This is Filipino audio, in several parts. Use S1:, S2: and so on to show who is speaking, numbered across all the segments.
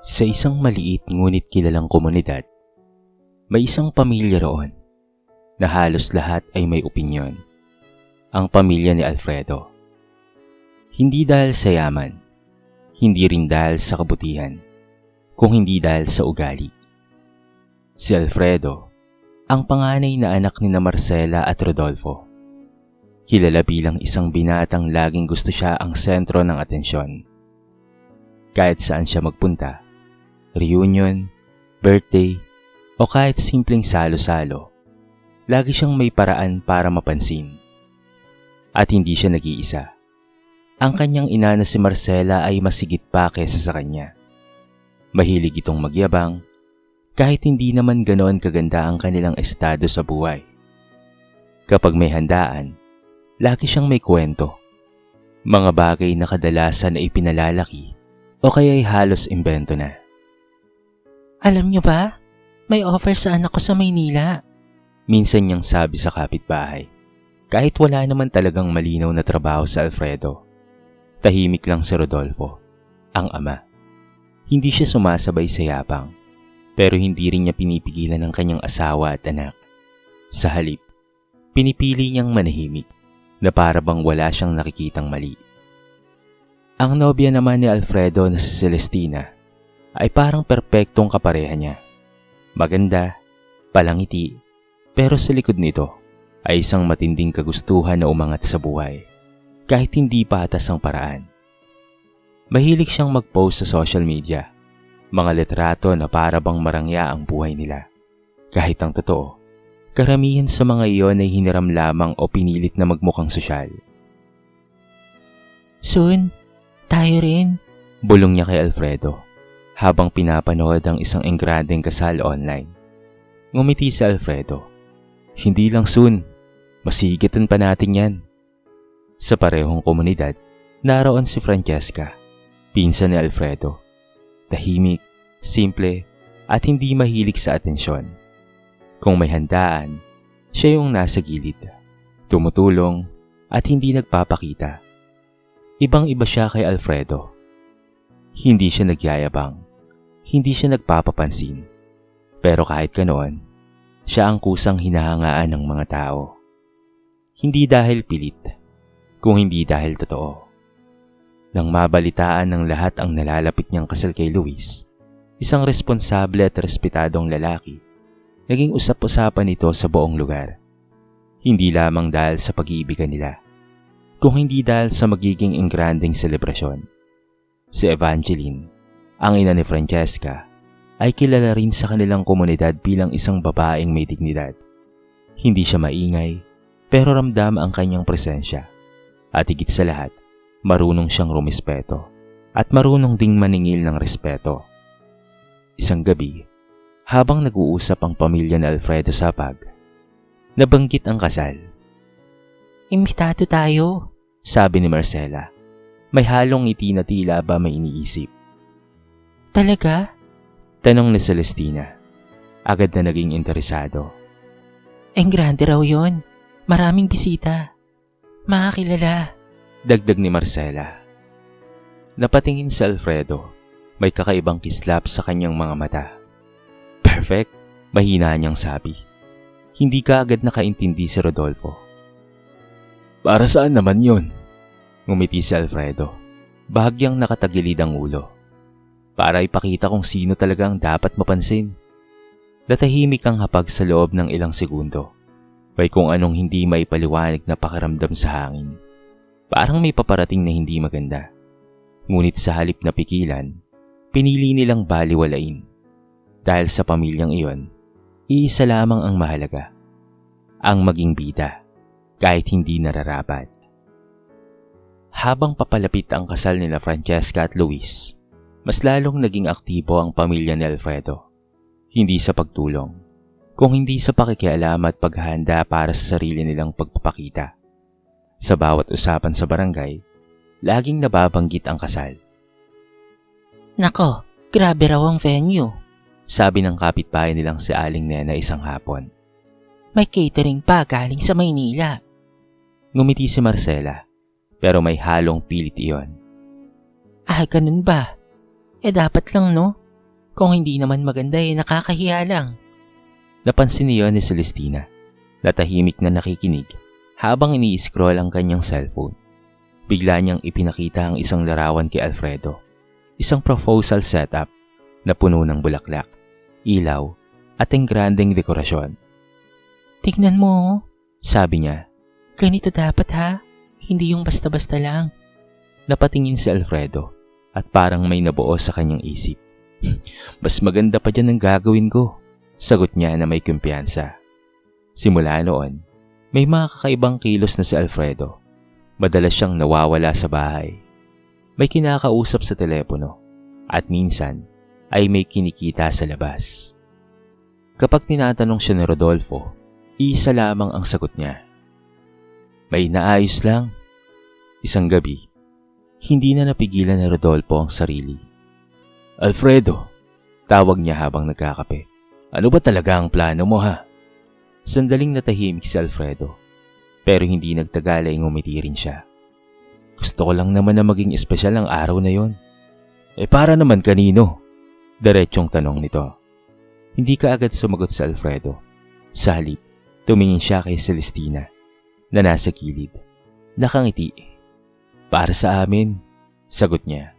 S1: Sa isang maliit ngunit kilalang komunidad, may isang pamilya roon na halos lahat ay may opinyon. Ang pamilya ni Alfredo. Hindi dahil sa yaman, hindi rin dahil sa kabutihan, kung hindi dahil sa ugali. Si Alfredo, ang panganay na anak ni Marcela at Rodolfo. Kilala bilang isang binatang laging gusto siya ang sentro ng atensyon. Kahit saan siya magpunta, reunion, birthday, o kahit simpleng salo-salo, lagi siyang may paraan para mapansin. At hindi siya nag-iisa. Ang kanyang ina na si Marcela ay masigit pa kesa sa kanya. Mahilig itong magyabang, kahit hindi naman ganoon kaganda ang kanilang estado sa buhay. Kapag may handaan, lagi siyang may kwento. Mga bagay na kadalasan ay pinalalaki o kaya'y halos imbento na.
S2: Alam niyo ba, may offer sa anak ko sa Maynila.
S1: Minsan niyang sabi sa kapitbahay, kahit wala naman talagang malinaw na trabaho sa Alfredo. Tahimik lang si Rodolfo, ang ama. Hindi siya sumasabay sa yapang, pero hindi rin niya pinipigilan ang kanyang asawa at anak. Sa halip, pinipili niyang manahimik na para bang wala siyang nakikitang mali. Ang nobya naman ni Alfredo na si Celestina ay parang perpektong kapareha niya. Maganda, palangiti, pero sa likod nito ay isang matinding kagustuhan na umangat sa buhay, kahit hindi patas ang paraan. Mahilig siyang mag-post sa social media, mga litrato na para bang marangya ang buhay nila. Kahit ang totoo, karamihan sa mga iyon ay hiniram lamang o pinilit na magmukhang sosyal.
S2: Soon, tayo rin.
S1: Bulong niya kay Alfredo habang pinapanood ang isang engrandeng kasal online. Ngumiti si Alfredo. Hindi lang soon, masigitan pa natin yan. Sa parehong komunidad, naroon si Francesca, pinsan ni Alfredo. Tahimik, simple, at hindi mahilig sa atensyon. Kung may handaan, siya yung nasa gilid, tumutulong at hindi nagpapakita. Ibang-iba siya kay Alfredo. Hindi siya nagyayabang, hindi siya nagpapapansin. Pero kahit ganoon, siya ang kusang hinahangaan ng mga tao. Hindi dahil pilit, kung hindi dahil totoo. Nang mabalitaan ng lahat ang nalalapit niyang kasal kay Luis, isang responsable at respetadong lalaki, naging usap-usapan ito sa buong lugar. Hindi lamang dahil sa pag-iibigan nila, kung hindi dahil sa magiging engrandeng selebrasyon. Si Evangeline, ang ina ni Francesca, ay kilala rin sa kanilang komunidad bilang isang babaeng may dignidad. Hindi siya maingay, pero ramdam ang kanyang presensya. At higit sa lahat, marunong siyang rumispeto at marunong ding maningil ng respeto. Isang gabi, habang nag-uusap ang pamilya ni Alfredo sa pag, nabanggit ang kasal.
S2: Imbitado tayo,
S1: sabi ni Marcela. May halong ngiti na tila ba may iniisip.
S2: Talaga?
S1: Tanong ni Celestina. Agad na naging interesado.
S2: Grande raw yun. Maraming bisita. Makakilala.
S1: Dagdag ni Marcela. Napatingin si Alfredo. May kakaibang kislap sa kanyang mga mata. Perfect, mahina niyang sabi. Hindi ka agad nakaintindi si Rodolfo. Para saan naman yun? Ngumiti si Alfredo. Bahagyang nakatagilid ang ulo. Para ipakita kung sino talaga ang dapat mapansin. Natahimik ang hapag sa loob ng ilang segundo. May kung anong hindi maipaliwanag na pakiramdam sa hangin. Parang may paparating na hindi maganda. Ngunit sa halip na pikilan, pinili nilang baliwalain. Dahil sa pamilyang iyon, iisa lamang ang mahalaga. Ang maging bida, kahit hindi nararapat. Habang papalapit ang kasal nila Francesca at Luis, mas lalong naging aktibo ang pamilya ni Alfredo. Hindi sa pagtulong, kung hindi sa pakikialam at paghahanda para sa sarili nilang pagpapakita. Sa bawat usapan sa barangay, laging nababanggit ang kasal.
S2: Nako, grabe raw ang venue,
S1: sabi ng kapitbahay nilang si Aling Nena isang hapon.
S2: May catering pa galing sa Maynila.
S1: Ngumiti si Marcela, pero may halong pilit iyon.
S2: Ganun ba? Dapat lang no? Kung hindi naman maganda nakakahiya lang.
S1: Napansin niyon ni Celestina na tahimik na nakikinig habang ini-scroll ang kanyang cellphone. Bigla niyang ipinakita ang isang larawan kay Alfredo. Isang proposal setup na puno ng bulaklak, ilaw at engrandeng dekorasyon.
S2: Tignan mo, sabi niya. Ganito dapat ha, hindi yung basta-basta lang.
S1: Napatingin si Alfredo at parang may nabuo sa kanyang isip. Mas maganda pa dyan ang gagawin ko, sagot niya na may kumpiyansa. Simula noon, may mga kakaibang kilos na si Alfredo. Madalas siyang nawawala sa bahay. May kinakausap sa telepono at minsan ay may kinikita sa labas. Kapag tinatanong siya ni Rodolfo, isa lamang ang sagot niya. May naayos lang. Isang gabi, hindi na napigilan ni Rodolfo ang sarili. Alfredo, tawag niya habang nagkakape. Ano ba talaga ang plano mo ha? Sandaling natahimik si Alfredo, pero hindi nagtagal ay ngumiti rin siya. Gusto ko lang naman na maging espesyal ang araw na yon. Para naman kanino? Diretsong tanong nito. Hindi ka agad sumagot si Alfredo. Sa halip, tumingin siya kay Celestina na nasa gilid. Nakangiti. Para sa amin, sagot niya.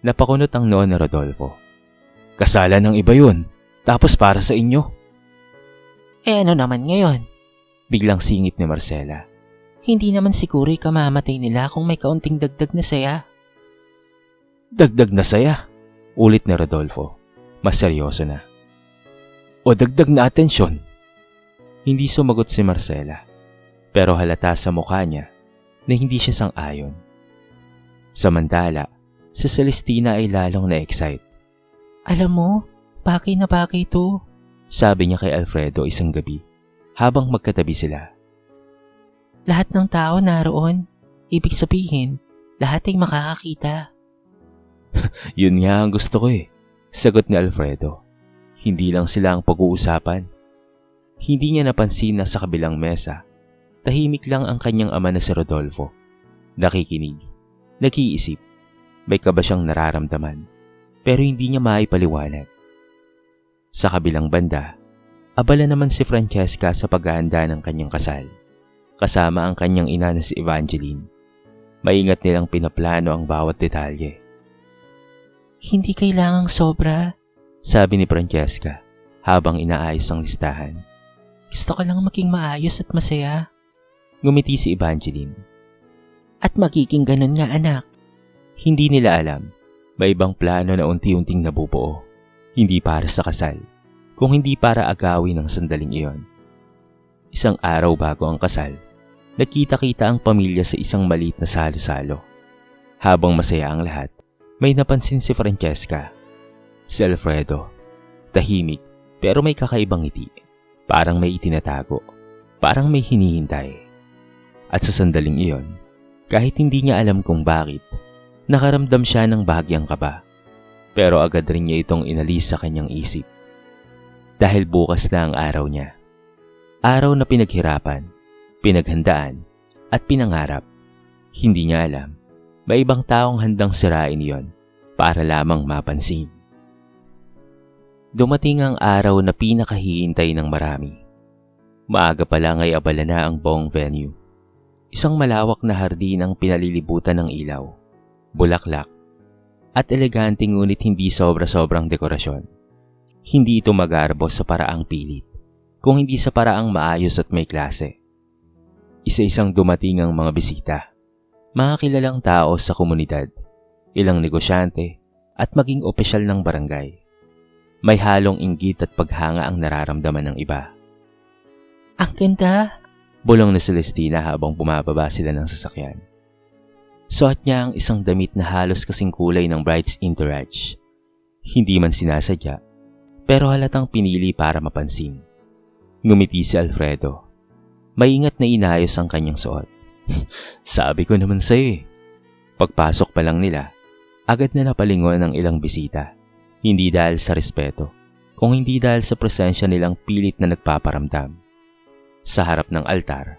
S1: Napakunot ang noo ni Rodolfo. Kasalan ng iba yun, tapos para sa inyo.
S2: Ano naman ngayon?
S1: Biglang singit ni Marcela.
S2: Hindi naman siguro ikamamatay nila kung may kaunting dagdag na saya.
S1: Dagdag na saya? Ulit ni Rodolfo. Mas seryoso na. O dagdag na atensyon? Hindi sumagot si Marcela, pero halata sa mukha niya na hindi siya sang-ayon. Samantala, si Celestina ay lalong na-excite.
S2: Alam mo, bagay na bagay ito,
S1: sabi niya kay Alfredo isang gabi habang magkatabi sila.
S2: Lahat ng tao naroon, ibig sabihin, lahat ay makakakita.
S1: Yun nga ang gusto ko sagot ni Alfredo. Hindi lang sila ang pag-uusapan. Hindi niya napansin na sa kabilang mesa, tahimik lang ang kanyang ama na si Rodolfo. Nakikinig, nag-iisip, may kaba siyang nararamdaman, pero hindi niya maipaliwanag. Sa kabilang banda, abala naman si Francesca sa paghahanda ng kanyang kasal, kasama ang kanyang ina na si Evangeline. Maingat nilang pinaplano ang bawat detalye.
S2: Hindi kailangang sobra,
S1: sabi ni Francesca habang inaayos ang listahan.
S2: Gusto ko lang maging maayos at masaya.
S1: Ngumiti si Evangeline.
S2: At magiging ganun nga anak.
S1: Hindi nila alam, may ibang plano na unti-unting nabubuo. Hindi para sa kasal, kung hindi para agawin ng sandaling iyon. Isang araw bago ang kasal, nakita-kita ang pamilya sa isang maliit na salo-salo. Habang masaya ang lahat, may napansin si Francesca. Si Alfredo, tahimik pero may kakaibang ngiti. Parang may itinatago, parang may hinihintay. At sa sandaling iyon, kahit hindi niya alam kung bakit, nakaramdam siya ng bahagyang kaba. Pero agad rin niya itong inalis sa kanyang isip. Dahil bukas na ang araw niya. Araw na pinaghirapan, pinaghandaan, at pinangarap. Hindi niya alam, may ibang taong handang sirain iyon para lamang mapansin. Dumating ang araw na pinakahihintay ng marami. Maaga pa lang ay abala na ang buong venue. Isang malawak na hardin ang pinalilibutan ng ilaw, bulaklak, at elegante ngunit hindi sobra-sobrang dekorasyon. Hindi ito mag-aarbo sa paraang pilit, kung hindi sa paraang maayos at may klase. Isa-isang dumating ang mga bisita, mga kilalang tao sa komunidad, ilang negosyante, at maging opisyal ng barangay. May halong inggit at paghanga ang nararamdaman ng iba.
S2: Ang ganda!
S1: Bulong ni Celestina habang bumababa sila ng sasakyan. Suot niya ang isang damit na halos kasing kulay ng bride's entourage. Hindi man sinasadya, pero halatang pinili para mapansin. Ngumiti si Alfredo. Maingat na inayos ang kanyang suot. Sabi ko naman sa'yo Pagpasok pa lang nila, agad na napalingon ang ilang bisita. Hindi dahil sa respeto, kung hindi dahil sa presensya nilang pilit na nagpaparamdam. Sa harap ng altar,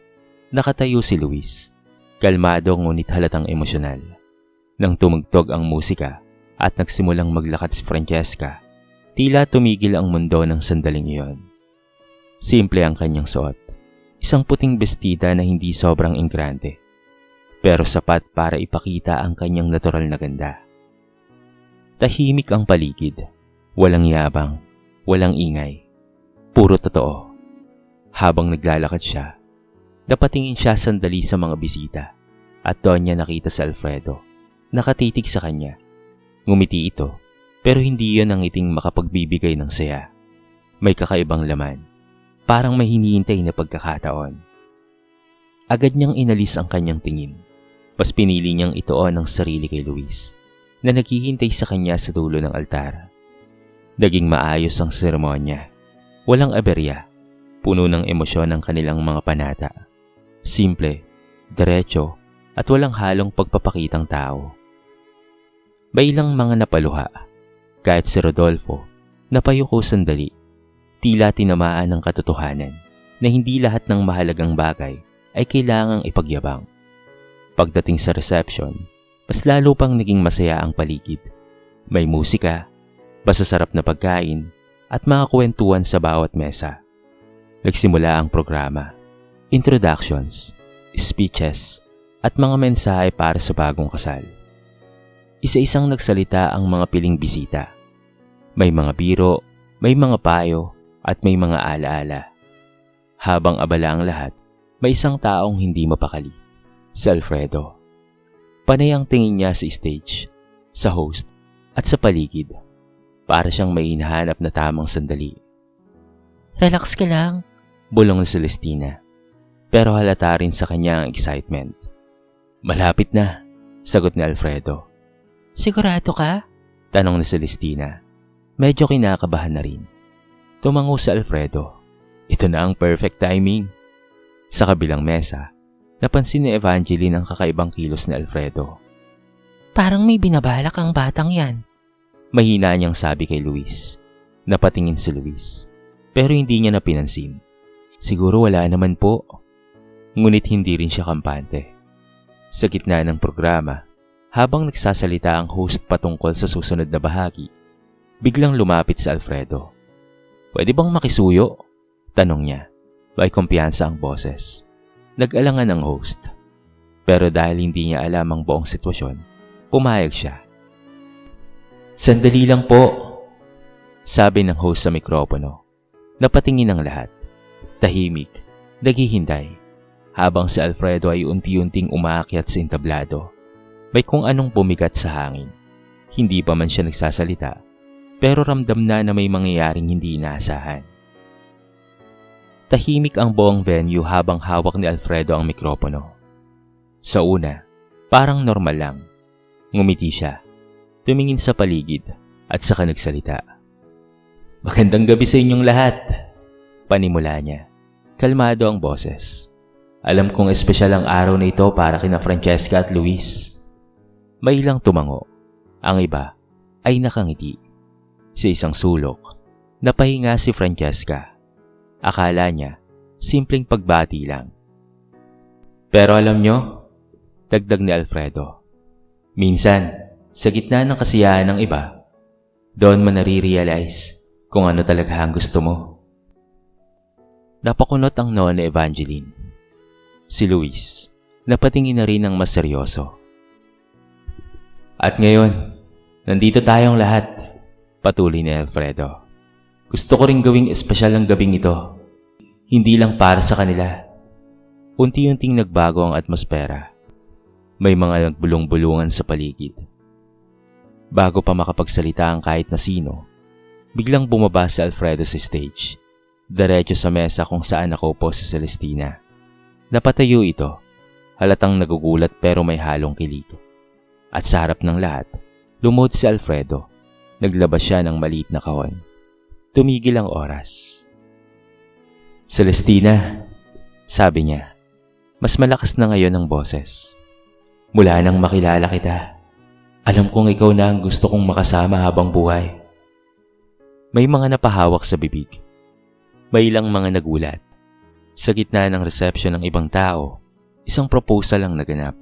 S1: nakatayo si Luis. Kalmado ngunit halatang emosyonal. Nang tumugtog ang musika at nagsimulang maglakad si Francesca, Tila tumigil ang mundo ng sandaling iyon. Simple ang kanyang suot. Isang puting bestida na hindi sobrang enggrande, pero sapat para ipakita ang kanyang natural na ganda. Tahimik ang paligid. Walang yabang, walang ingay. Puro totoo. Habang naglalakad siya, napatingin siya sandali sa mga bisita at doon niya nakita si Alfredo. Nakatitig sa kanya. Ngumiti ito, pero hindi yon ang ngiting makapagbibigay ng saya. May kakaibang laman. Parang may hinihintay na pagkakataon. Agad niyang inalis ang kanyang tingin. Mas pinili niyang ituon ang sarili kay Luis, na naghihintay sa kanya sa dulo ng altar. Naging maayos ang seremonya. Walang aberya. Puno ng emosyon ang kanilang mga panata. Simple, diretso, at walang halong pagpapakitang tao. May ilang mga napaluha. Kahit si Rodolfo, napayuko sandali. Tila tinamaan ng katotohanan na hindi lahat ng mahalagang bagay ay kailangang ipagyabang. Pagdating sa reception, mas lalo pang naging masaya ang paligid. May musika, masasarap na pagkain, at mga kwentuhan sa bawat mesa. Nagsimula ang programa, introductions, speeches, at mga mensahe para sa bagong kasal. Isa-isang nagsalita ang mga piling bisita. May mga biro, may mga payo, at may mga alaala. Habang abala ang lahat, may isang taong hindi mapakali. Si Alfredo. Panay ang tingin niya sa stage, sa host, at sa paligid. Para siyang may hinahanap na tamang sandali.
S2: Relax ka lang.
S1: Bulong ni Celestina. Pero halata rin sa kanya ang excitement. Malapit na, sagot ni Alfredo.
S2: Sigurado ka?
S1: Tanong ni Celestina. Medyo kinakabahan na rin. Tumango si Alfredo. Ito na ang perfect timing. Sa kabilang mesa, napansin ni Evangeline ang kakaibang kilos ni Alfredo.
S2: Parang may binabalak ang batang yan.
S1: Mahina niyang sabi kay Luis. Napatingin si Luis, pero hindi niya napinansin. Siguro wala naman po. Ngunit hindi rin siya kampante. Sa gitna ng programa, habang nagsasalita ang host patungkol sa susunod na bahagi, biglang lumapit si Alfredo. Pwede bang makisuyo? Tanong niya. May kumpiyansa ang boses. Nag-alangan ang host. Pero dahil hindi niya alam ang buong sitwasyon, pumayag siya. Sandali lang po, sabi ng host sa mikropono. Napatingin ang lahat. Tahimik, naghihintay. Habang si Alfredo ay unti-unting umaakyat sa entablado. May kung anong bumigat sa hangin. Hindi pa man siya nagsasalita. Pero ramdam na may mangyayaring hindi inaasahan. Tahimik ang buong venue habang hawak ni Alfredo ang mikropono. Sa una, parang normal lang. Ngumiti siya, tumingin sa paligid at saka nagsalita. Magandang gabi sa inyong lahat. Panimula niya. Kalmado ang boses. Alam kong espesyal ang araw na ito para kina Francesca at Luis. May ilang tumango. Ang iba ay nakangiti. Sa isang sulok, napahinga si Francesca. Akala niya, simpleng pagbati lang. Pero alam nyo, dagdag ni Alfredo, minsan, sa gitna ng kasiyahan ng iba, doon mo nare-realize kung ano talaga ang gusto mo. Napakunot ang noon ni Evangeline. Si Luis, napatingin na rin ng mas seryoso. At ngayon, nandito tayong lahat. Patuloy ni Alfredo. Gusto ko rin gawing espesyal ang gabing ito. Hindi lang para sa kanila. Unti-unting nagbago ang atmosfera. May mga nagbulong-bulungan sa paligid. Bago pa makapagsalita ang kahit na sino, biglang bumaba si Alfredo sa stage. Diretso sa mesa kung saan nakaupo si Celestina. Napatayo ito. Halatang nagugulat pero may halong kilig. At sa harap ng lahat, lumuhod si Alfredo. Naglabas siya ng maliit na kahon. Tumigil ang oras. Celestina, sabi niya, mas malakas na ngayon ang boses. Mula nang makilala kita, alam kong ikaw na ang gusto kong makasama habang buhay. May mga napahawak sa bibig. May ilang mga nagulat. Sa gitna ng reception ng ibang tao, isang proposal ang naganap.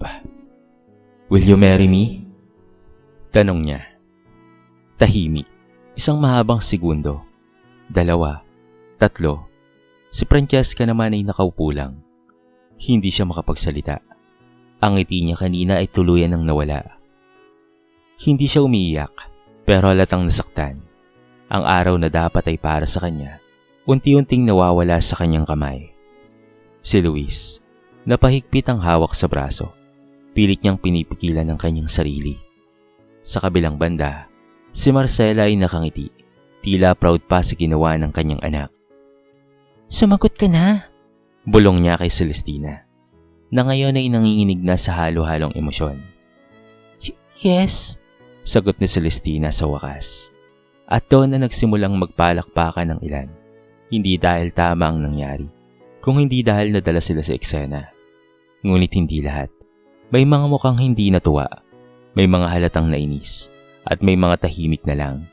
S1: Will you marry me? Tanong niya. Tahimik, Isang mahabang segundo, 2, 3. Si Francesca naman ay nakaupo lang. Hindi siya makapagsalita. Ang ngiti niya kanina ay tuluyan ng nawala. Hindi siya umiiyak, pero halatang nasaktan. Ang araw na dapat ay para sa kanya, unti-unting nawawala sa kanyang kamay. Si Luis, napahigpit ang hawak sa braso. Pilit niyang pinipigilan ang kanyang sarili. Sa kabilang banda, si Marcela ay nakangiti, tila proud pa sa ginawa ng kanyang anak.
S2: Sumagot ka na.
S1: Bulong niya kay Celestina, na ngayon ay nanginginig na sa halo-halong emosyon.
S2: Yes.
S1: Sagot ni Celestina sa wakas. At doon na nagsimulang magpalakpakan ng ilan. Hindi dahil tama ang nangyari, kung hindi dahil nadala sila sa eksena. Ngunit hindi lahat. May mga mukhang hindi natuwa, may mga halatang nainis, at may mga tahimik na lang.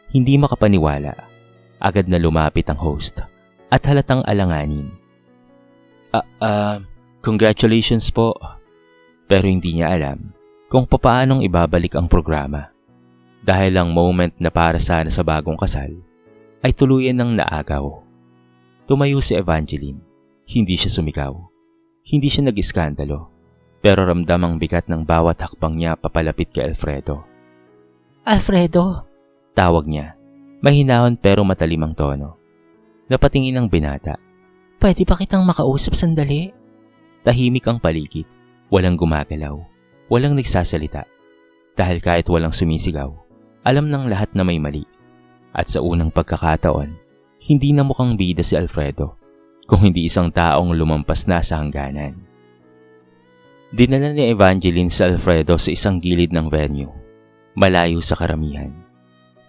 S1: Hindi makapaniwala. Agad na lumapit ang host at halatang alanganin. Congratulations po. Pero hindi niya alam kung papaanong ibabalik ang programa. Dahil ang moment na para sana sa bagong kasal ay tuluyan ng naagaw. Tumayo si Evangeline. Hindi siya sumigaw. Hindi siya nag-iskandalo. Pero ramdam ang bigat ng bawat hakbang niya papalapit kay Alfredo.
S2: Alfredo?
S1: Tawag niya. Mahinahon pero matalim ang tono. Napatingin ang binata.
S2: Pwede ba kitang makausap sandali?
S1: Tahimik ang paligid. Walang gumagalaw. Walang nagsasalita. Dahil kahit walang sumisigaw, alam ng lahat na may mali. At sa unang pagkakataon, hindi na mukhang bida si Alfredo, kung hindi isang taong lumampas na sa hangganan. Dinala ni Evangeline si Alfredo sa isang gilid ng venue, malayo sa karamihan.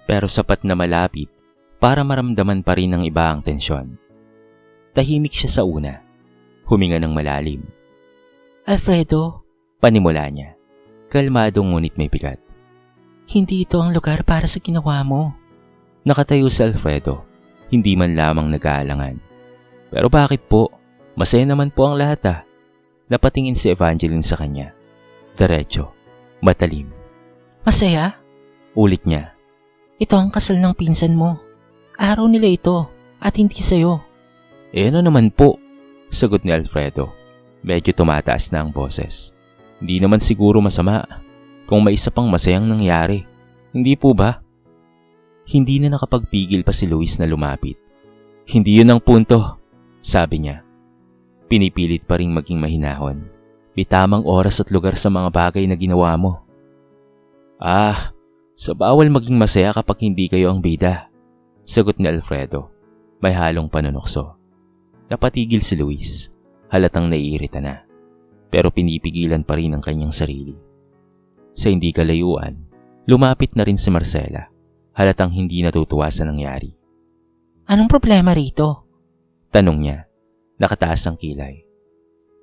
S1: Pero sapat na malapit para maramdaman pa rin ng iba ang tensyon. Tahimik siya sa una, huminga ng malalim.
S2: Alfredo,
S1: Panimula niya, kalmadong ngunit may bigat.
S2: Hindi ito ang lugar para sa ginawa mo.
S1: Nakatayo si Alfredo, hindi man lamang nag-aalangan. Pero bakit po? Masaya naman po ang lahat . Napatingin si Evangeline sa kanya. Diretso, matalim.
S2: Masaya?
S1: Ulit niya.
S2: Ito ang kasal ng pinsan mo. Araw nila ito at hindi sa'yo.
S1: Ano naman po? Sagot ni Alfredo. Medyo tumataas na ang boses. Hindi naman siguro masama kung may isa pang masayang nangyari. Hindi po ba? Hindi na nakapagpigil pa si Luis na lumapit. Hindi yun ang punto, sabi niya. Pinipilit pa ring maging mahinahon. May tamang oras at lugar sa mga bagay na ginawa mo. Sa bawal maging masaya kapag hindi kayo ang bida, sagot ni Alfredo. May halong panunokso. Napatigil si Luis. Halatang naiirita na. Pero pinipigilan pa rin ang kanyang sarili. Sa hindi kalayuan, lumapit na rin si Marcela. Halatang hindi natutuwa sa nangyari.
S2: Anong problema rito?
S1: Tanong niya. Nakataas ang kilay.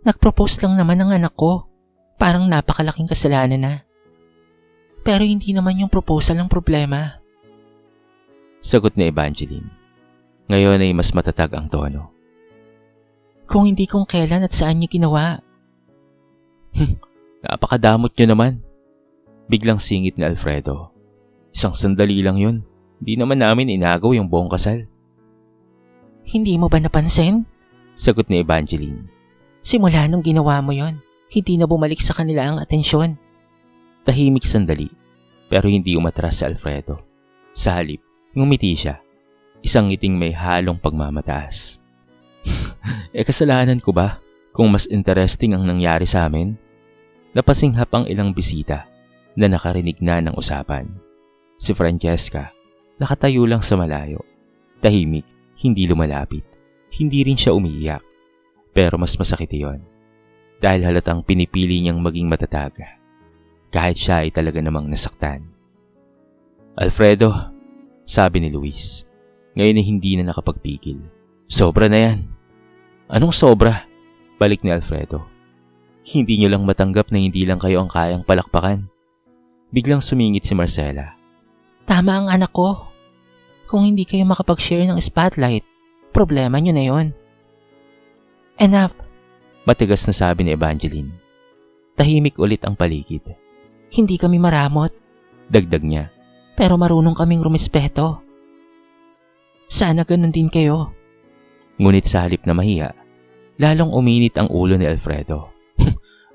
S2: Nag-propose lang naman ang anak ko. Parang napakalaking kasalanan na. Pero hindi naman yung proposal ang problema.
S1: Sagot ni Evangeline. Ngayon ay mas matatag ang tono.
S2: Kung hindi kung kailan at saan niyo ginawa.
S1: Napakadamot niyo naman. Biglang singit ni Alfredo. Isang sandali lang yun. Hindi naman namin inagaw yung buong kasal.
S2: Hindi mo ba napansin?
S1: Sagot ni Evangeline.
S2: Simula nung ginawa mo yon, hindi na bumalik sa kanila ang atensyon.
S1: Tahimik sandali, pero hindi umatras si Alfredo. Sa halip, ngumiti siya. Isang ngiting may halong pagmamataas. Kasalanan ko ba kung mas interesting ang nangyari sa amin? Napasinghap ang ilang bisita na nakarinig na ng usapan. Si Francesca, nakatayo lang sa malayo. Tahimik, hindi lumalapit. Hindi rin siya umiiyak. Pero mas masakit iyon. Dahil halatang pinipili niyang maging matatag. Kahit siya ay talaga namang nasaktan. Alfredo, sabi ni Luis. Ngayon ay hindi na nakapagpigil. Sobra na yan. Anong sobra? Balik ni Alfredo. Hindi niyo lang matanggap na hindi lang kayo ang kayang palakpakan. Biglang sumingit si Marcela.
S2: Tama ang anak ko. Kung hindi kayo makapag-share ng spotlight, problema niyo na yon. Enough.
S1: Matigas na sabi ni Evangeline. Tahimik ulit ang paligid.
S2: Hindi kami maramot.
S1: Dagdag niya.
S2: Pero marunong kaming rumispeto. Sana ganun din kayo.
S1: Ngunit sa halip na mahiya, lalong uminit ang ulo ni Alfredo.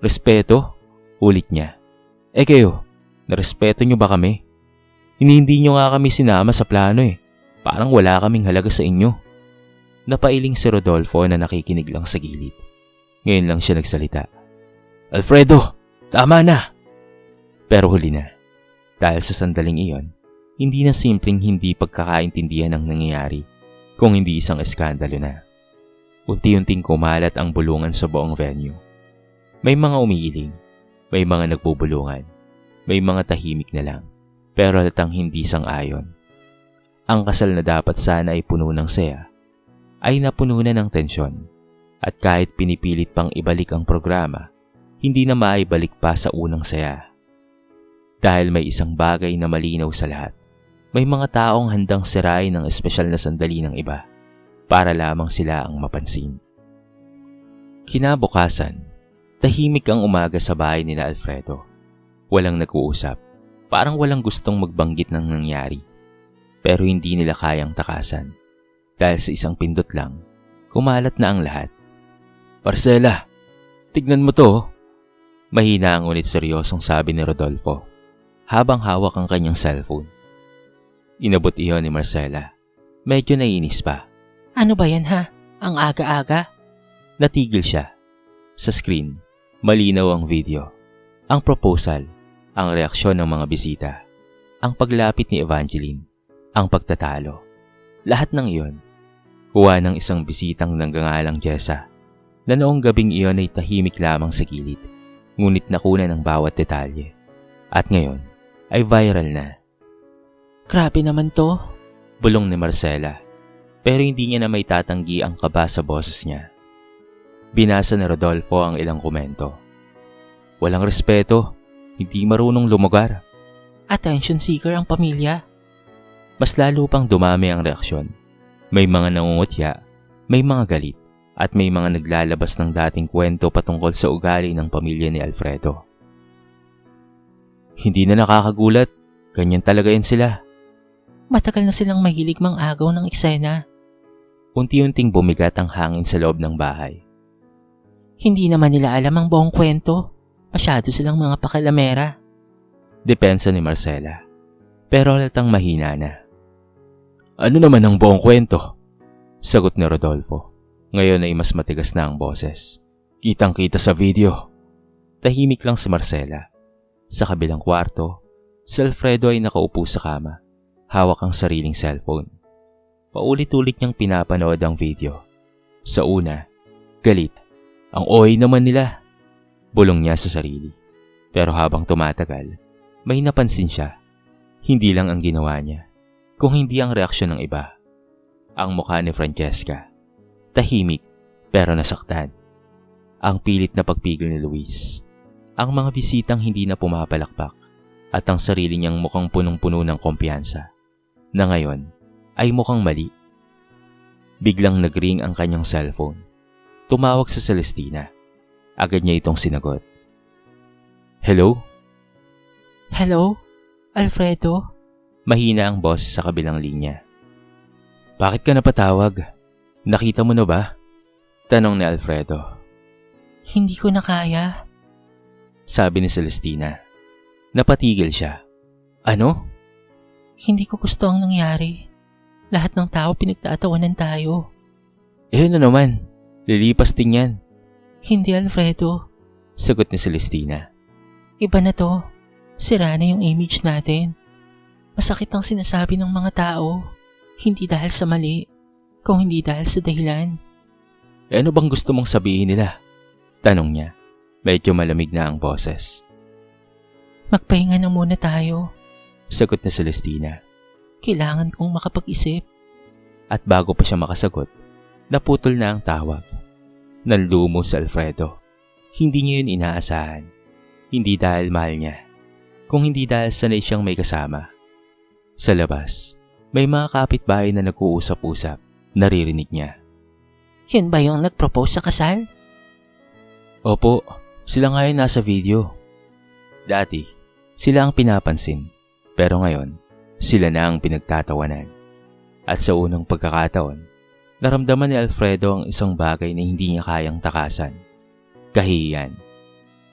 S1: Respeto? Ulit niya. Kayo, narespeto niyo ba kami? Hindi niyo nga kami sinama sa plano eh. Parang wala kaming halaga sa inyo. Napailing si Rodolfo na nakikinig lang sa gilid. Ngayon lang siya nagsalita. Alfredo, tama na! Pero huli na. Dahil sa sandaling iyon, hindi na simpleng hindi pagkakaintindihan ang nangyayari, kung hindi isang eskandalo na. Unti-unting kumalat ang bulungan sa buong venue. May mga umiiling, may mga nagbubulungan, may mga tahimik na lang, pero halatang hindi sang-ayon. Ang kasal na dapat sana ay puno ng saya, ay napuno na ng tensyon, at kahit pinipilit pang ibalik ang programa, hindi na maibalik pa sa unang saya. Dahil may isang bagay na malinaw sa lahat, may mga taong handang sirain ng espesyal na sandali ng iba para lamang sila ang mapansin. Kinabukasan, tahimik ang umaga sa bahay nila Alfredo. Walang nag-uusap, parang walang gustong magbanggit ng nangyari. Pero hindi nila kayang takasan. Dahil sa isang pindot lang, kumalat na ang lahat. Marcela, tignan mo to. Mahina ang ngunit seryosong sabi ni Rodolfo, habang hawak ang kanyang cellphone. Inabot iyon ni Marcela. Medyo naiinis pa.
S2: Ano ba yan ha? Ang aga-aga?
S1: Natigil siya. Sa screen, malinaw ang video, ang proposal, ang reaksyon ng mga bisita, ang paglapit ni Evangeline, ang pagtatalo. Lahat ng iyon, kuha ng isang bisitang nanggangalang Jessa, na noong gabing iyon ay tahimik lamang sa gilid, ngunit nakunan ng bawat detalye. At ngayon, ay viral na.
S2: Grabe naman to,
S1: bulong ni Marcela, pero hindi niya na may tatanggi ang kaba sa boses niya. Binasa ni Rodolfo ang ilang komento. Walang respeto, hindi marunong lumugar.
S2: Attention seeker ang pamilya.
S1: Mas lalo pang dumami ang reaksyon. May mga nangungutya, may mga galit, at may mga naglalabas ng dating kwento patungkol sa ugali ng pamilya ni Alfredo. Hindi na nakakagulat, ganyan talaga yan sila.
S2: Matagal na silang mahilig mang-agaw ng eksena.
S1: Unti-unting bumigat ang hangin sa loob ng bahay.
S2: Hindi naman nila alam ang buong kwento. Masyado silang mga pakalamera.
S1: Depensa ni Marcela. Pero halatang mahina na. Ano naman ang buong kwento? Sagot ni Rodolfo. Ngayon ay mas matigas na ang boses. Kitang-kita sa video. Tahimik lang si Marcela. Sa kabilang kwarto, si Alfredo ay nakaupo sa kama. Hawak ang sariling cellphone. Paulit-ulit niyang pinapanood ang video. Sa una, galit. Ang oy naman nila. Bulong niya sa sarili. Pero habang tumatagal, may napansin siya. Hindi lang ang ginawa niya, kung hindi ang reaksyon ng iba. Ang mukha ni Francesca. Tahimik, pero nasaktan. Ang pilit na pagpigil ni Luis. Ang mga bisitang hindi na pumapalakpak. At ang sarili niyang mukhang punong-puno ng kumpiyansa. Na ngayon, ay mukhang mali. Biglang nag-ring ang kanyang cellphone. Tumawag sa Celestina. Agad niya itong sinagot. Hello?
S2: Hello? Alfredo?
S1: Mahina ang boses sa kabilang linya. Bakit ka napatawag? Nakita mo na ba? Tanong ni Alfredo.
S2: Hindi ko na kaya.
S1: Sabi ni Celestina. Napatigil siya. Ano?
S2: Hindi ko gusto ang nangyari. Lahat ng tao pinagtatawanan tayo.
S1: Ano naman? Lilipas din yan.
S2: Hindi, Alfredo.
S1: Sagot ni Celestina.
S2: Iba na to. Sira na yung image natin. Masakit ang sinasabi ng mga tao. Hindi dahil sa mali, kung hindi dahil sa dahilan.
S1: Ano bang gusto mong sabihin nila? Tanong niya. Medyo malamig na ang boses.
S2: Magpahinga na muna tayo.
S1: Sagot ni Celestina.
S2: Kailangan kong makapag-isip.
S1: At bago pa siya makasagot, naputol na ang tawag. Nanlumo si Alfredo. Hindi niya yun inaasahan. Hindi dahil mahal niya, kung hindi dahil sanay siyang may kasama. Sa labas, may mga kapitbahay na nag-uusap-usap. Naririnig niya.
S2: Yun ba yung nag-propose sa kasal?
S1: Opo, sila nga yung nasa video. Dati, sila ang pinapansin. Pero ngayon, sila na ang pinagtatawanan. At sa unang pagkakataon, naramdaman ni Alfredo ang isang bagay na hindi niya kayang takasan. Kahihiyan.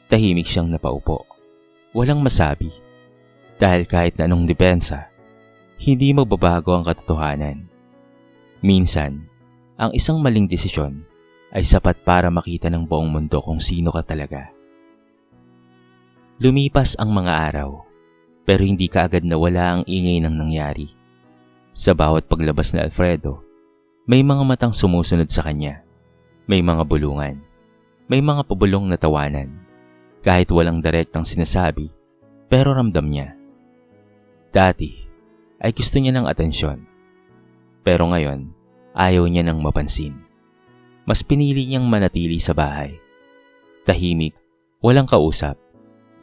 S1: Tahimik siyang napaupo. Walang masabi. Dahil kahit na anong depensa, hindi magbabago ang katotohanan. Minsan, ang isang maling desisyon ay sapat para makita ng buong mundo kung sino ka talaga. Lumipas ang mga araw, pero hindi kaagad nawala ang ingay ng nangyari. Sa bawat paglabas ni Alfredo, may mga matang sumusunod sa kanya. May mga bulungan. May mga pabulong na tawanan. Kahit walang direktang sinasabi, pero ramdam niya. Dati, ay gusto niya ng atensyon. Pero ngayon, ayaw niya nang mapansin. Mas pinili niyang manatili sa bahay. Tahimik, walang kausap.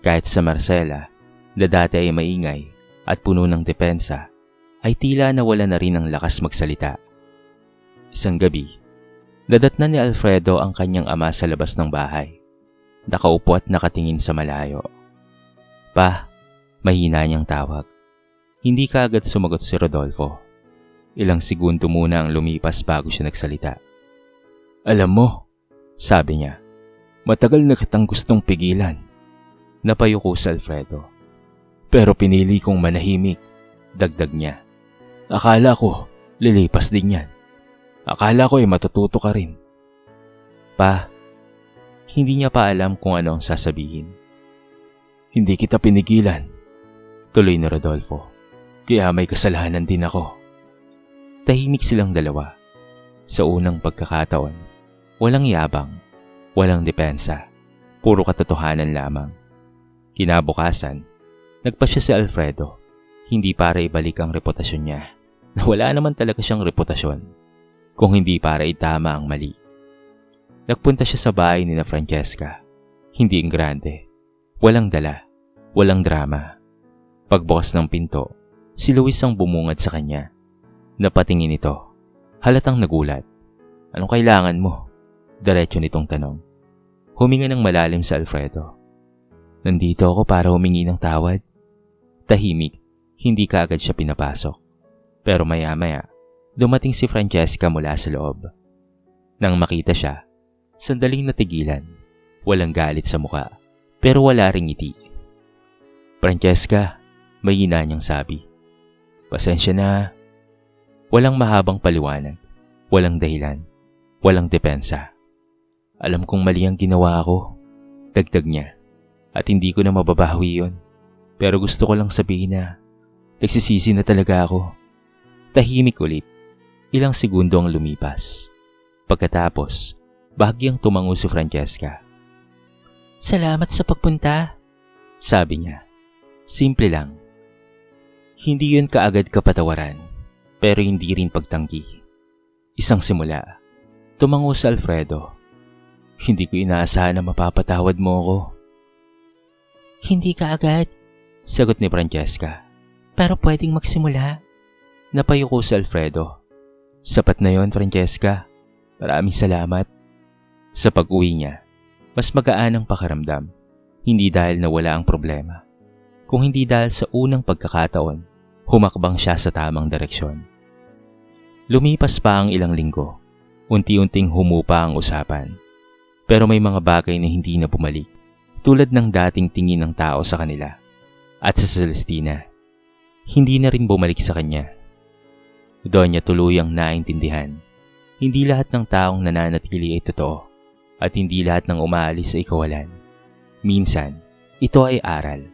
S1: Kahit sa Marcela, na dati ay maingay at puno ng depensa, ay tila nawala na rin ang lakas magsalita. Isang gabi, nadatnan ni Alfredo ang kanyang ama sa labas ng bahay. Nakaupo at nakatingin sa malayo. Pa, mahina niyang tawag. Hindi kaagad sumagot si Rodolfo. Ilang segundo muna ang lumipas bago siya nagsalita. Alam mo, sabi niya, matagal na kitang gustong pigilan. Napayuko si Alfredo. Pero pinili kong manahimik, dagdag niya. Akala ko, lilipas din yan. Akala ko ay matututo ka rin. Pa, hindi niya pa alam kung ano ang sasabihin. Hindi kita pinigilan, tuloy ni Rodolfo. Kaya may kasalanan din ako. Tahimik silang dalawa. Sa unang pagkakataon, walang yabang, walang depensa, puro katotohanan lamang. Kinabukasan, nagpasya si Alfredo, hindi para ibalik ang reputasyon niya, na wala naman talaga siyang reputasyon, kung hindi para itama ang mali. Nagpunta siya sa bahay ni na Francesca, hindi grande, walang dala, walang drama. Pagbukas ng pinto, si Luis ang bumungad sa kanya. Napatingin ito, halatang nagulat. Anong kailangan mo? Diretso nitong tanong. Huminga ng malalim si Alfredo. Nandito ako para humingi ng tawad. Tahimik, hindi kaagad siya pinapasok. Pero maya-maya, dumating si Francesca mula sa loob. Nang makita siya, sandaling natigilan. Walang galit sa muka, pero wala ring ngiti. Francesca, may hina niyang sabi. Pasensya na. Walang mahabang paliwanag, walang dahilan, walang depensa. Alam kong mali ang ginawa ko, dagdag niya, at hindi ko na mababawi yun. Pero gusto ko lang sabihin na nagsisisi na talaga ako. Tahimik ulit, ilang segundo ang lumipas. Pagkatapos, bahagyang tumango si Francesca.
S2: Salamat sa pagpunta,
S1: sabi niya. Simple lang. Hindi yun kaagad kapatawaran, pero hindi rin pagtanggi. Isang simula. Tumango si Alfredo. Hindi ko inaasahan na mapapatawad mo ako.
S2: Hindi ka agad,
S1: sagot ni Francesca.
S2: pero pwedeng magsimula.
S1: Napayuko si Alfredo. Sapat na yon, Francesca. Maraming salamat. Sa pag-uwi niya, mas magaan ang pakaramdam. Hindi dahil nawala ang problema, kung hindi dahil sa unang pagkakataon, humakbang siya sa tamang direksyon. Lumipas pa ang ilang linggo. Unti-unting humupa ang usapan. Pero may mga bagay na hindi na bumalik, tulad ng dating tingin ng tao sa kanila. At sa Celestina, hindi na rin bumalik sa kanya. Doon niya tuluyang naintindihan. Hindi lahat ng taong nananatili ay totoo, at hindi lahat ng umaalis ay kawalan. Minsan, ito ay aral.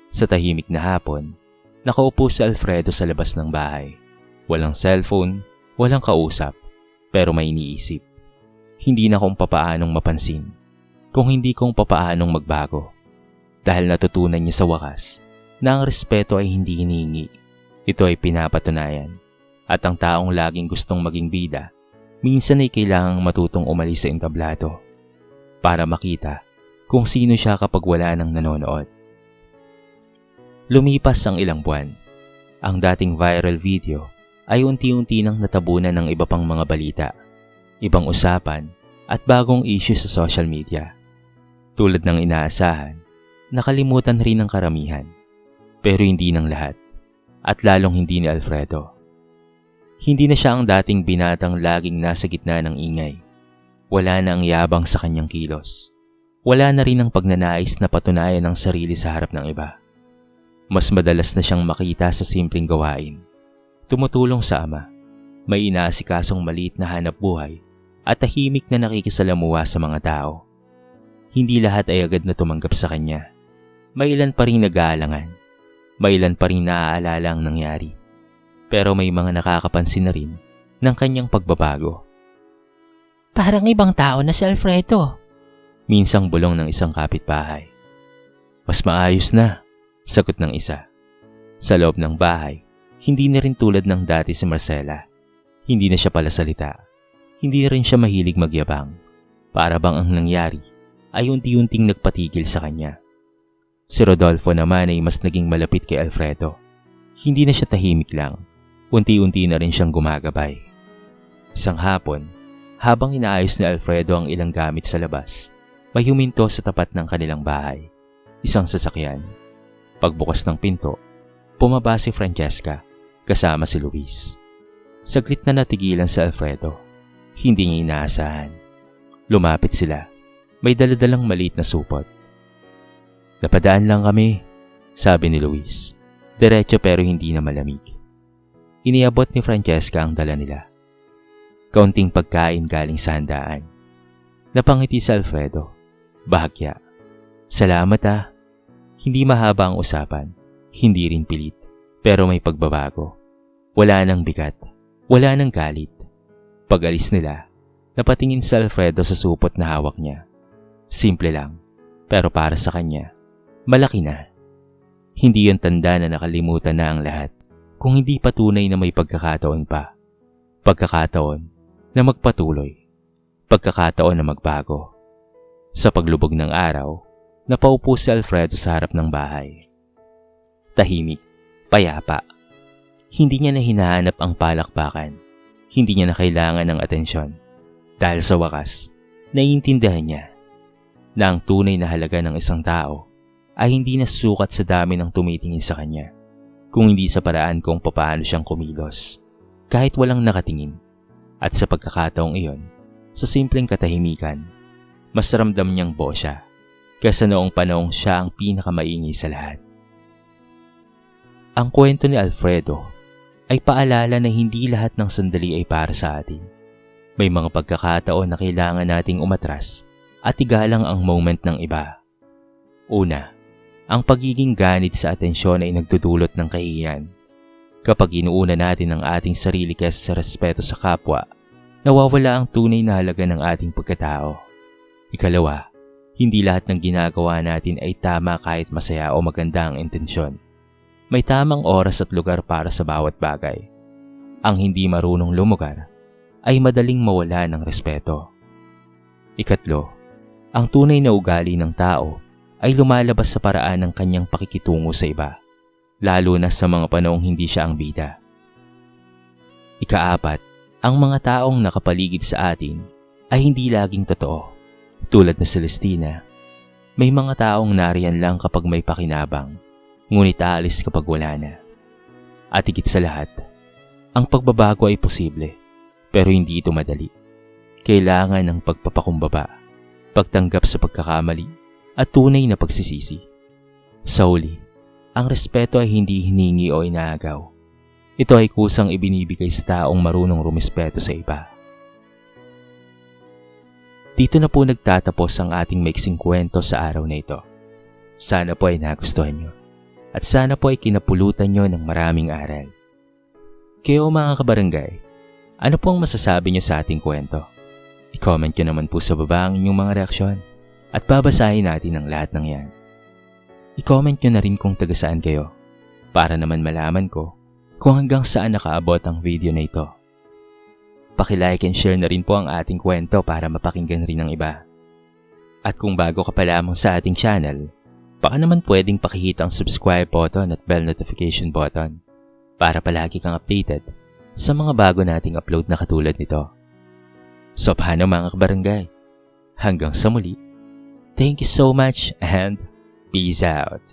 S1: Sa tahimik na hapon, nakaupo si Alfredo sa labas ng bahay. Walang cellphone, walang kausap, pero may iniisip. Hindi na kung papaanong mapansin, kung hindi kung papaanong magbago. Dahil natutunan niya sa wakas na ang respeto ay hindi hinihingi. Ito ay pinapatunayan. At ang taong laging gustong maging bida, minsan ay kailangang matutong umalis sa entablado para makita kung sino siya kapag wala nang nanonood. Lumipas ang ilang buwan. Ang dating viral video ay unti-unti nang natabunan ng iba pang mga balita, ibang usapan at bagong issue sa social media. Tulad ng inaasahan, nakalimutan rin ng karamihan, pero hindi ng lahat, at lalong hindi ni Alfredo. Hindi na siya ang dating binatang laging nasa gitna ng ingay. Wala na ang yabang sa kanyang kilos. Wala na rin ang pagnanais na patunayan ang sarili sa harap ng iba. Mas madalas na siyang makita sa simpleng gawain. Tumutulong sa ama, may inaasikasong maliit na hanap buhay at tahimik na nakikisalamuha sa mga tao. Hindi lahat ay agad na tumanggap sa kanya. May ilan pa rin nag-aalangan. May ilan pa rin naaalala ang nangyari. Pero may mga nakakapansin na rin ng kanyang pagbabago.
S2: Parang ibang tao na si Alfredo.
S1: Minsang bulong ng isang kapitbahay. Mas maayos na, sagot ng isa. Sa loob ng bahay, hindi na rin tulad ng dati si Marcela. Hindi na siya palasalita. Hindi na rin siya mahilig magyabang. Para bang ang nangyari ay unti-unting nagpatigil sa kanya. Si Rodolfo naman ay mas naging malapit kay Alfredo. Hindi na siya tahimik lang. Unti-unti na rin siyang gumagabay. Isang hapon, habang inaayos ni Alfredo ang ilang gamit sa labas, may huminto sa tapat ng kanilang bahay. Isang sasakyan. Pagbukas ng pinto, bumaba si Francesca kasama si Luis. Saglit na natigilan si Alfredo. Hindi niya inaasahan. Lumapit sila. May daladalang maliit na supot. Napadaan lang kami, sabi ni Luis. Diretso pero hindi na malamig. Iniabot ni Francesca ang dala nila. Kaunting pagkain galing sa handaan. Napangiti si Alfredo. Bahagya. Salamat ah. Hindi mahaba ang usapan. Hindi rin pilit. Pero may pagbabago. Wala nang bigat. Wala nang galit. Pag-alis nila, napatingin si Alfredo sa supot na hawak niya. Simple lang. Pero para sa kanya, malaki na. Hindi yon tanda na nakalimutan na ang lahat. Kung hindi patunay na may pagkakataon pa. Pagkakataon na magpatuloy. Pagkakataon na magbago. Sa paglubog ng araw, napaupo si Alfredo sa harap ng bahay. Tahimik, payapa. Hindi niya na hinahanap ang palakpakan. Hindi niya na kailangan ng atensyon. Dahil sa wakas, naiintindihan niya na ang tunay na halaga ng isang tao ay hindi nasusukat sa dami ng tumitingin sa kanya. Kung hindi sa paraan kung papaano siyang kumilos, kahit walang nakatingin. At sa pagkakataong iyon, sa simpleng katahimikan, mas ramdam niyang buo siya, kaysa noong panahong siya ang pinakamaingay sa lahat. Ang kwento ni Alfredo ay paalala na hindi lahat ng sandali ay para sa atin. May mga pagkakataon na kailangan nating umatras at igalang ang moment ng iba. Una, ang pagiging ganit sa atensyon ay nagdudulot ng kahihiyan. Kapag inuuna natin ang ating sarili kaysa sa respeto sa kapwa, nawawala ang tunay na halaga ng ating pagkatao. Ikalawa, hindi lahat ng ginagawa natin ay tama kahit masaya o maganda ang intensyon. May tamang oras at lugar para sa bawat bagay. Ang hindi marunong lumugar ay madaling mawala ng respeto. Ikatlo, ang tunay na ugali ng tao ay lumalabas sa paraan ng kanyang pakikitungo sa iba, lalo na sa mga panahong hindi siya ang bida. Ikaapat, ang mga taong nakapaligid sa atin ay hindi laging totoo. Tulad na Celestina, may mga taong nariyan lang kapag may pakinabang, ngunit aalis kapag wala na. At higit sa lahat, ang pagbabago ay posible, pero hindi ito madali. Kailangan ng pagpapakumbaba, pagtanggap sa pagkakamali, at tunay na pagsisisi. Sa huli, ang respeto ay hindi hiningi o inaagaw. Ito ay kusang ibinibigay sa taong marunong rumispeto sa iba. Dito na po nagtatapos ang ating maiksing kwento sa araw na ito. Sana po ay nagustuhan nyo. At sana po ay kinapulutan nyo ng maraming aral. Kayo mga kabarangay, ano po ang masasabi nyo sa ating kwento? I-comment nyo naman po sa baba ang inyong mga reaksyon. At babasahin natin ang lahat ng yan. I-comment nyo na rin kung taga saan kayo para naman malaman ko kung hanggang saan nakaabot ang video na ito. Paki-like and share na rin po ang ating kwento para mapakinggan rin ng iba. At kung bago ka pa lamang sa ating channel, baka naman pwedeng pakihit ang subscribe button at bell notification button para palagi kang updated sa mga bago nating upload na katulad nito. So paano mga kabarangay? Hanggang sa muli. Thank you so much and peace out.